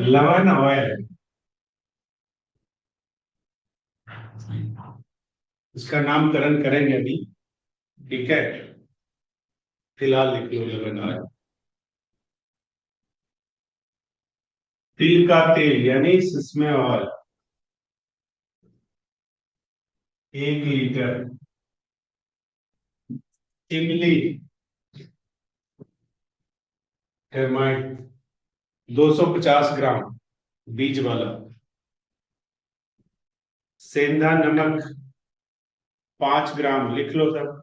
लवन ऑयल, इसका नामकरण करेंगे अभी, ठीक है? फिलहाल लिख लो लवन ऑयल। तिल का तेल यानी सिसमे ऑयल 1 लीटर, इमली टर्माइट 250 ग्राम बीज वाला, सेंधा नमक 5 ग्राम, लिख लो सब।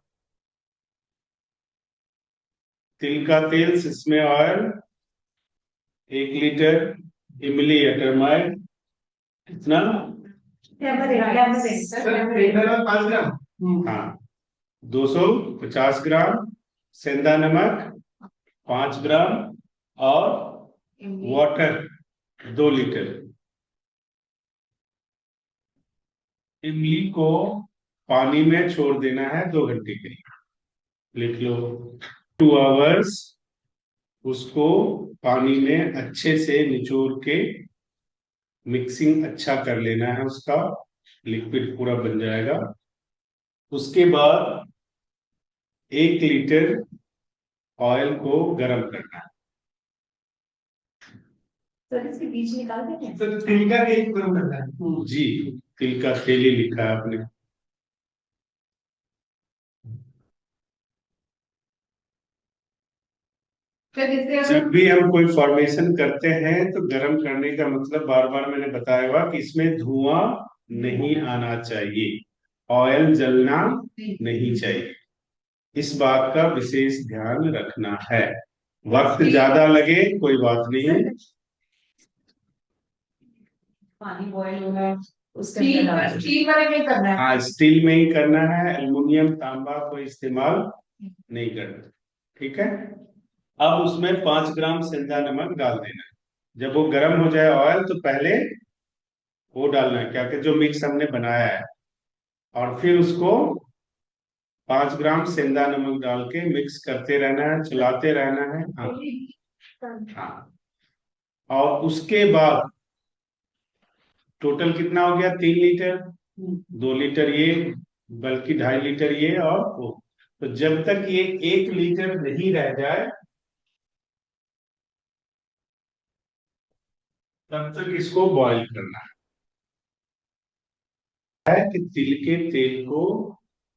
तिल का तेल, सिसमे ऑयल 1 लीटर, इमली या टर्माइट कितना? सर 5 ग्राम। हाँ, 250 ग्राम, सेंधा नमक 5 ग्राम, और वाटर 2 लीटर। इमली को पानी में छोड़ देना है 2 घंटे के लिए, लिख लो 2 आवर्स। उसको पानी में अच्छे से निचोड़ के मिक्सिंग अच्छा कर लेना है, उसका लिक्विड पूरा बन जाएगा। उसके बाद 1 लीटर ऑयल को गर्म करना है। सर इसके बीज निकाल देते हैं? सर तिल का तेल गर्म करना है। जी, तिल का तेल ही लिखा है आपने। फिर इससे जब भी हम कोई फॉर्मेशन करते हैं तो गर्म करने का मतलब, बार बार मैंने बताया हुआ कि इसमें धुआं नहीं आना चाहिए, ऑयल जलना नहीं चाहिए। इस बात का विशेष ध्यान रखना है। वक्त ज्यादा लगे कोई बात नहीं, पानी बॉयल हो रहा है उसके स्टील अंदर डाल दो। स्टील वाले में करना है। हाँ, स्टील में ही करना है, एल्युमिनियम तांबा को इस्तेमाल नहीं करना। ठीक है? अब उसमें 5 ग्राम सेंधा नमक डाल देना है। जब वो गर्म हो जाए ऑयल तो पहले वो डालना है, क्या कि जो मिक्स हमने बनाया है, और फिर उसको 5 ग्राम सेंधा नमक डाल के मिक्स करते रहना है, चलाते रहना है। हाँ हाँ। और उसके बाद टोटल कितना हो गया, 3 लीटर, 2 लीटर ये, बल्कि 2.5 लीटर ये, और वो। तो जब तक ये 1 लीटर नहीं रह जाए तब तक इसको बॉईल करना है कि तिल के तेल को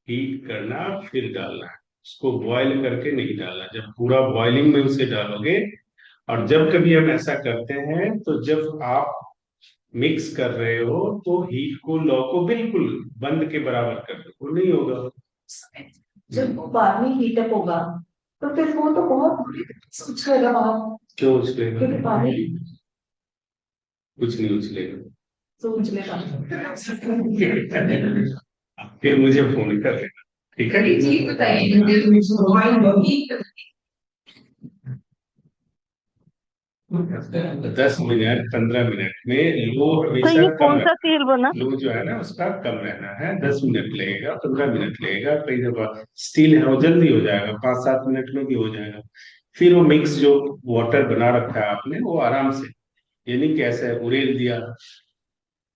हीट करना फिर डालना है, उसको बॉईल करके नहीं डालना। जब पूरा बॉइलिंग में उसे डालोगे, और जब कभी हम ऐसा करते हैं तो जब आप मिक्स कर रहे हो तो हीट को, लो को बिल्कुल बंद के बराबर कर दो, वो नहीं होगा। जब वो बाद में हीटअप होगा तो फिर वो तो बहुत बुरी तरह से उछलेगा बाहर, क्यों उछलेगा? क्योंकि पानी कुछ नहीं उछलेगा। तो उछलेगा। फिर मुझे फोन कर लेना, ठीक है? चलिए चीज बताइए। 10 मिनट 15 मिनट में लो तो हमेशा ये कम कौन सा रहना तेल बना? है। लो जो है ना उसका कम रहना है। 10 मिनट लगेगा, 15 मिनट लगेगा, कई दफा स्टील है वो जल्दी हो जाएगा, 5-7 मिनट में भी हो जाएगा। फिर वो मिक्स जो वाटर बना रखा है आपने, वो आराम से, ये नहीं कैसे उड़ेल दिया,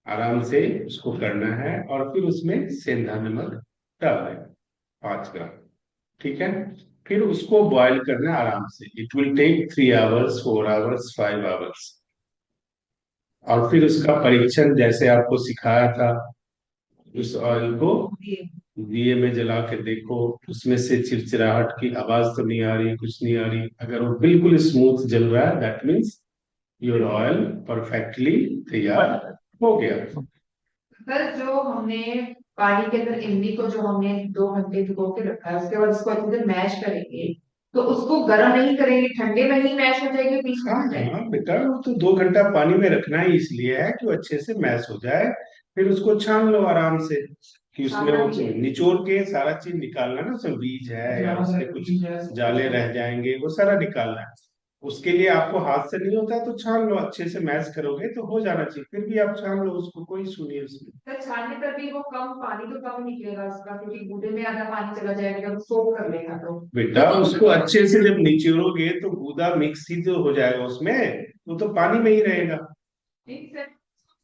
आराम से उसको करना है, और फिर उसमें सेंधा नमक डाल दें 5 ग्राम, ठीक है? फिर उसको बॉईल करना है आराम से। It will take 3 hours, 4 hours, 5 hours. और फिर उसका परीक्षण जैसे आपको सिखाया था, उस ऑयल को दिए में जला के देखो, उसमें से चिरचिराहट की आवाज तो नहीं आ रही, कुछ नहीं आ रही। अगर वो बिल्कुल स्मूथ जल रहा है, that means your oil perfectly तैयार हो गया। सर जो हमने पानी के अंदर इमली को जो हमने 2 घंटे भिगो के रखा है, उसके बाद उसको अच्छे से मैश करेंगे, तो उसको गर्म नहीं करेंगे, ठंडे में ही मैश हो जाएगी, बीच में हाँ हो जाएगी? हाँ बेटा, वो तो 2 घंटा पानी में रखना ही इसलिए है कि वो अच्छे से मैश हो जाए। फिर उसको छान लो आराम से, कि उसमें वो निचोड़ के सारा चीज निकालना ना, उसमें बीज है या उसके कुछ जाले रह जाएंगे, वो सारा निकालना है। उसके लिए आपको हाथ से नहीं होता तो छान लो, अच्छे से मैश करोगे तो हो जाना चाहिए। फिर भी आप छान लो उसको, कोई इशू नहीं है उसमें। सर छानने पर भी वो कम पानी तो कम निकलेगा उसका, क्योंकि गूदे में आधा पानी चला जाएगा जब सोख कर लेगा तो। बेटा उसको अच्छे से जब निचोड़ोगे तो गूदा मिक्स ही तो हो जाएगा उसमें, वो तो पानी में ही रहेगा। ठीक सर,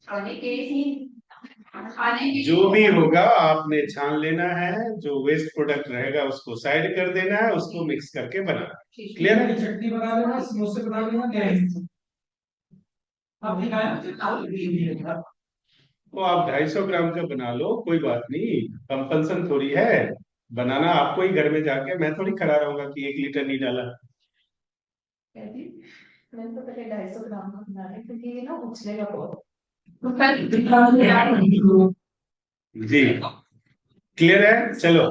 खाने के ही खाने के जो भी होगा आपने छान लेना है, जो वेस्ट प्रोडक्ट रहेगा उसको साइड कर देना है, उसको मिक्स करके बनाना है। क्लियर है? चटनी बना लेना, समोसे बना लेना, क्या आपने खाया? तो आप 250 ग्राम का बना लो, कोई बात नहीं, कंपल्सन थोड़ी है। बनाना आपको ही घर में जाके, मैं थोड़ी खड़ा रहूंगा कि 1 लीटर नहीं डाला। कहती मैंने तो पहले 250 ग्राम का बना रही, क्योंकि ये ना उछलेगा बहुत। जी क्लियर है? चलो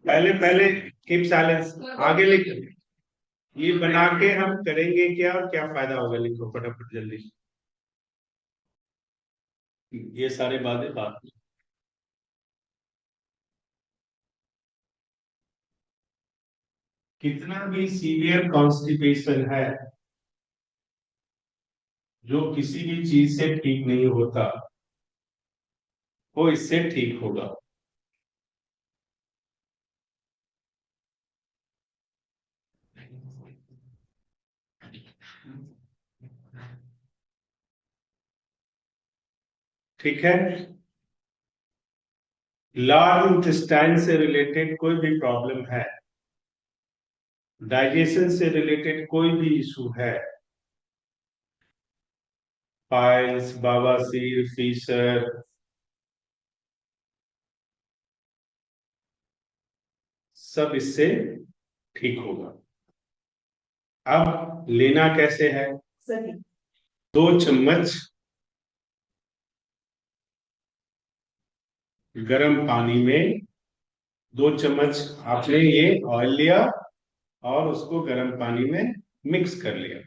पहले पहले कीप साइलेंस, आगे लिखो। ये बना के हम करेंगे क्या और क्या फायदा होगा, लिखो फटाफट जल्दी। ये सारे बातें बात में। कितना भी सीवियर कॉन्स्टिपेशन है जो किसी भी चीज से ठीक नहीं होता, वो इससे ठीक होगा। ठीक है? लार्ज इंटेस्टाइन से रिलेटेड कोई भी प्रॉब्लम है, डाइजेशन से रिलेटेड कोई भी इशू है, पाइल्स, बवासीर, फीसर, सब इससे ठीक होगा। अब लेना कैसे है? सही 2 चम्मच गर्म पानी में, 2 चम्मच आपने ये ऑयल लिया और उसको गर्म पानी में मिक्स कर लिया।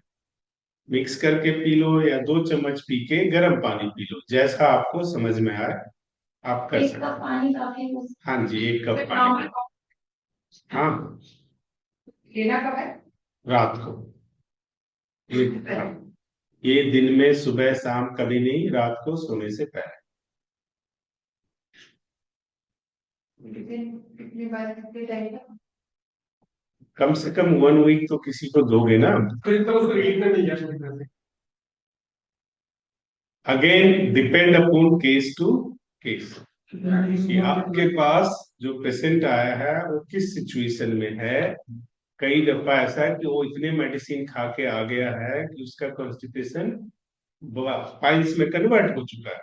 मिक्स करके पी लो, या 2 चम्मच पी के गर्म पानी पी लो, जैसा आपको समझ में आए आप कर एक सकते कप हैं। पानी काफी है। हाँ जी, 1 कप पानी। हाँ, लेना कब है? रात को। हाँ, ये दिन में सुबह शाम कभी नहीं, रात को सोने से पहले। कितनी बार कितने टाइम तक? कम से कम 1 वीक तो किसी को दोगे ना। फिर तो उसको एक में नहीं जा सकते। Again depend upon case to case, कि आपके पास जो पेशेंट आया है वो किस सिचुएशन में है। कई दफा ऐसा है कि वो इतने मेडिसिन खा के आ गया है कि उसका कॉन्स्टिपेशन पाइल्स में कन्वर्ट हो चुका है,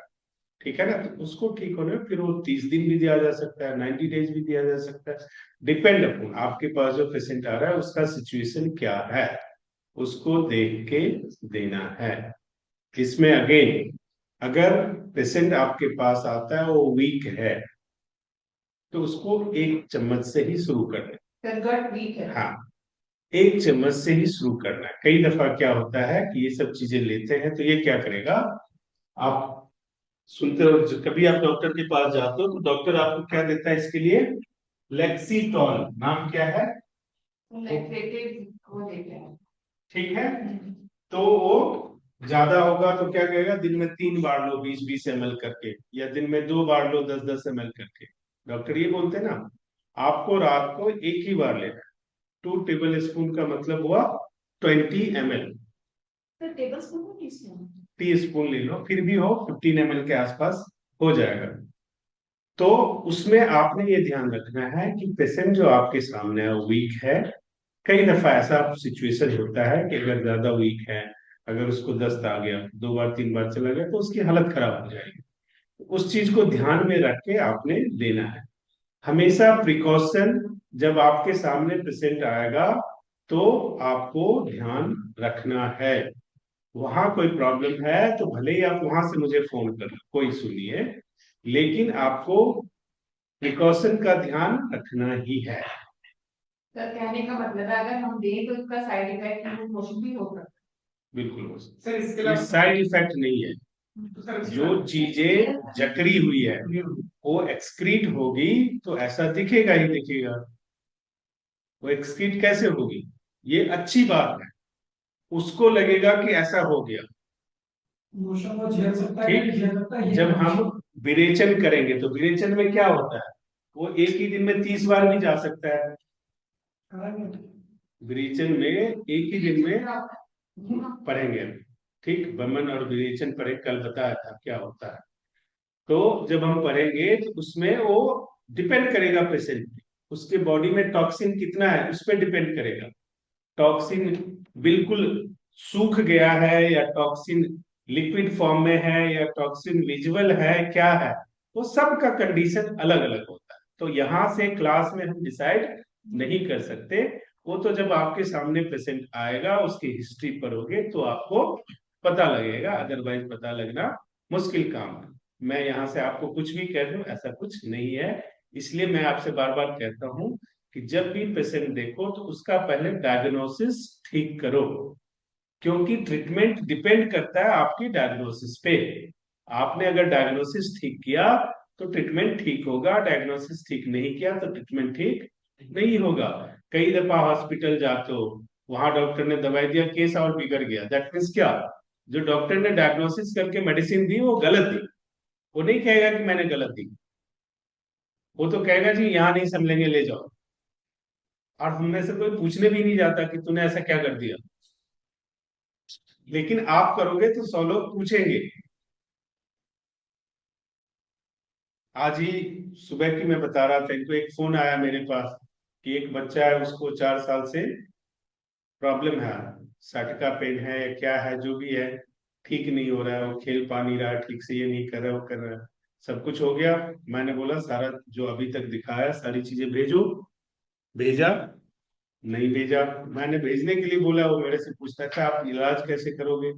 ठीक है ना। तो उसको ठीक होने में फिर वो 30 दिन भी दिया जा सकता है, 90 डेज भी दिया जा सकता है। डिपेंड अपॉन आपके पास जो पेशेंट आ रहा है उसका सिचुएशन क्या है, उसको देख के देना है। इसमें अगेन अगर पेशेंट आपके पास आता है वो वीक है तो उसको 1 चम्मच से ही शुरू करना सर गट वीक है। है। हाँ, 1 चम्मच से ही शुरू करना है। कई दफा क्या होता है कि ये सब चीजें लेते हैं तो ये क्या करेगा, आप सुनते हो कभी आप डॉक्टर के पास जाते हो तो डॉक्टर आपको क्या देता है इसके लिए, लेक्सीटॉल, नाम क्या है, लैक्सेटिव वो देते हैं। ठीक है। तो वो ज्यादा होगा तो क्या कहेगा, दिन में 3 बार लो 20-20 ml करके, या दिन में 2 बार लो 10-10 ml करके। डॉक्टर ये बोलते हैं ना, आपको रात को एक ही बार लेना है। 2 टेबल स्पून का मतलब हुआ 20 ml। तो टेबल स्पून को टीस्पून। टीस्पून ले लो, फिर भी हो 15 ml के आसपास हो जाएगा। तो उसमें आपने ये ध्यान रखना है कि पेशेंट जो आपके सामने है वो वीक है। कई दफा ऐसा सिचुएशन होता है कि अगर ज्यादा वीक है, अगर उसको दस्त आ गया, 2 बार 3 बार चला गया तो उसकी हालत खराब हो जाएगी। उस चीज को ध्यान में रख के आपने देना है। हमेशा प्रिकॉशन, जब आपके सामने पेशेंट आएगा तो आपको ध्यान रखना है। वहां कोई प्रॉब्लम है तो भले ही आप वहां से मुझे फोन कर लो, कोई इशू नहीं है, लेकिन आपको प्रिकॉशन का ध्यान रखना ही है। सर कहने का मतलब है अगर हम दें तो इसका साइड इफेक्ट कुछ भी हो सकता बिल्कुल हो सकता सर इसके है। अलावा ये साइड इफेक्ट नहीं है। तो सर जो चीजें जकड़ी हुई है वो एक्सक्रीट होगी तो ऐसा दिखेगा ही दिखेगा। वो एक्सक्रीट कैसे होगी, ये अच्छी बात है, उसको लगेगा कि ऐसा हो गया। मोशन को झेल सकता है या नहीं ठीक, झेल सकता है, ये जब हम विरेचन करेंगे तो विरेचन में क्या होता है, वो एक ही दिन में 30 बार भी जा सकता है। विरेचन में एक ही दिन में पढ़ेंगे हम, ठीक, बमन और विरेचन पढ़े, कल बताया था क्या होता है। तो जब हम पढ़ेंगे तो उसमें वो डिपेंड करेगा पेशेंट पे, उसके बॉडी में टॉक्सिन कितना है उस पर डिपेंड करेगा। टॉक्सिन बिल्कुल सूख गया है या टॉक्सिन लिक्विड फॉर्म में है या टॉक्सिन विजुअल है, क्या है, वो सबका कंडीशन अलग अलग होता है। तो यहाँ से क्लास में हम डिसाइड नहीं कर सकते। वो तो जब आपके सामने पेशेंट आएगा उसकी हिस्ट्री पढ़ोगे तो आपको पता लगेगा, अदरवाइज पता लगना मुश्किल काम है। मैं यहाँ से आपको कुछ भी कह दूं ऐसा कुछ नहीं है। इसलिए मैं आपसे बार बार कहता हूं कि जब भी पेशेंट देखो तो उसका पहले डायग्नोसिस ठीक करो, क्योंकि ट्रीटमेंट डिपेंड करता है आपकी डायग्नोसिस पे। आपने अगर डायग्नोसिस ठीक किया तो ट्रीटमेंट ठीक होगा, डायग्नोसिस ठीक नहीं किया तो ट्रीटमेंट ठीक नहीं होगा। कई दफा हॉस्पिटल जाते हो, वहां डॉक्टर ने दवाई दिया, केस और बिगड़ गया, दैट मीन्स क्या, जो डॉक्टर ने डायग्नोसिस करके मेडिसिन दी वो गलत दी। वो नहीं कहेगा कि मैंने गलत दी, वो तो कहेगा जी यहाँ नहीं समझेंगे ले जाओ। और हम में से कोई पूछने भी नहीं जाता कि तूने ऐसा क्या कर दिया, लेकिन आप करोगे तो 100 लोग पूछेंगे। आज ही सुबह की मैं बता रहा था, इनको एक फोन आया मेरे पास कि एक बच्चा है उसको 4 साल से प्रॉब्लम है, साटिका पेन है या क्या है जो भी है, ठीक नहीं हो रहा है, वो खेल पा नहीं रहा है ठीक से, ये नहीं कर रहा वो कर रहा है, सब कुछ हो गया। मैंने बोला सारा जो अभी तक दिखाया सारी चीजें भेजो, भेजा नहीं भेजा। मैंने भेजने के लिए बोला, वो मेरे से पूछता था आप इलाज कैसे करोगे।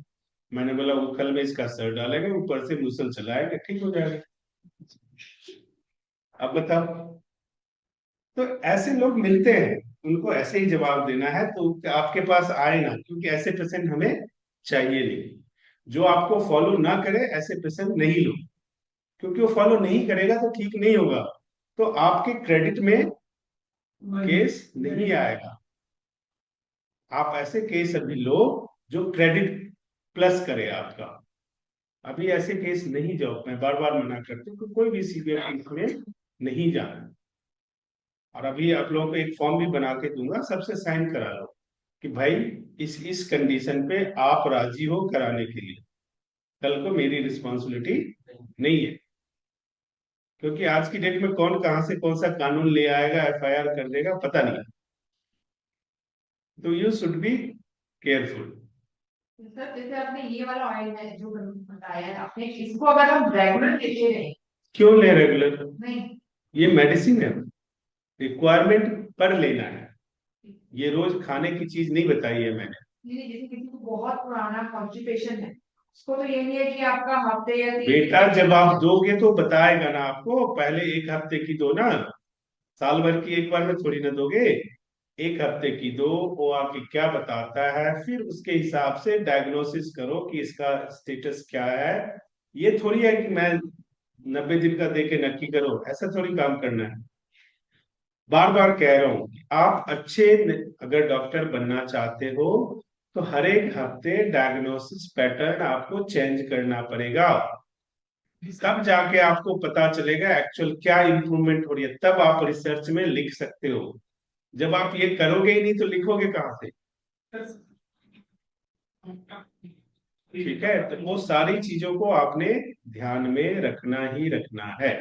मैंने बोला वो कल में इसका सर डालेंगे, ऊपर से मुसल चलाएंगे, ठीक हो जाएगा। अब बताओ, तो ऐसे लोग मिलते हैं, उनको ऐसे ही जवाब देना है तो आपके पास आए ना, क्योंकि ऐसे पेशेंट हमें चाहिए नहीं। जो आपको फॉलो ना करे ऐसे पेशेंट नहीं लो, क्योंकि वो फॉलो नहीं करेगा तो ठीक नहीं होगा, तो आपके क्रेडिट में केस नहीं आएगा। आप ऐसे केस अभी लो जो क्रेडिट प्लस करे आपका। अभी ऐसे केस नहीं जाओ, मैं बार बार मना करती हूँ कि कोई भी सीवियर केस में नहीं जाना। और अभी आप लोगों को एक फॉर्म भी बना के दूंगा, सबसे साइन करा लो कि भाई इस कंडीशन पे आप राजी हो कराने के लिए, कल को मेरी रिस्पॉन्सिबिलिटी नहीं है। क्योंकि आज की डेट में कौन कहां से कौन सा कानून ले आएगा, एफआईआर कर देगा, पता नहीं। तो you should be careful. Sir जैसे आपने ये वाला ऑयल है जो बताया है आपने, इसको अगर हम रेगुलर लेते रहे। क्यों ले रेगुलर? नहीं। ये मेडिसिन है, रिक्वायरमेंट पर लेना है, ये रोज खाने की चीज नहीं बताई है मैंने। नहीं, जैसे किसी को बहुत पुराना कॉन्स्टिपेशन है, उसको तो ये नहीं है कि आपका हफ्ते या 3 बेटा जब आप दोगे तो बताएगा ना आपको, पहले एक हफ्ते की दो ना, साल भर की एक बार में थोड़ी ना दोगे। एक हफ्ते की दो, वो आपकी क्या बताता है, फिर उसके हिसाब से डायग्नोसिस करो कि इसका स्टेटस क्या है। ये थोड़ी है कि मैं 90 दिन का दे के नक्की करो, ऐसा थोड़ी काम करना है। बार बार कह रहा हूं कि आप अच्छे अगर डॉक्टर बनना चाहते हो तो हर एक हफ्ते डायग्नोसिस पैटर्न आपको चेंज करना पड़ेगा। तब जाके आपको पता चलेगा एक्चुअल क्या इंप्रूवमेंट हो रही है, तब आप रिसर्च में लिख सकते हो। जब आप ये करोगे ही नहीं तो लिखोगे कहाँ से? ठीक है, तो वो सारी चीजों को आपने ध्यान में रखना ही रखना है।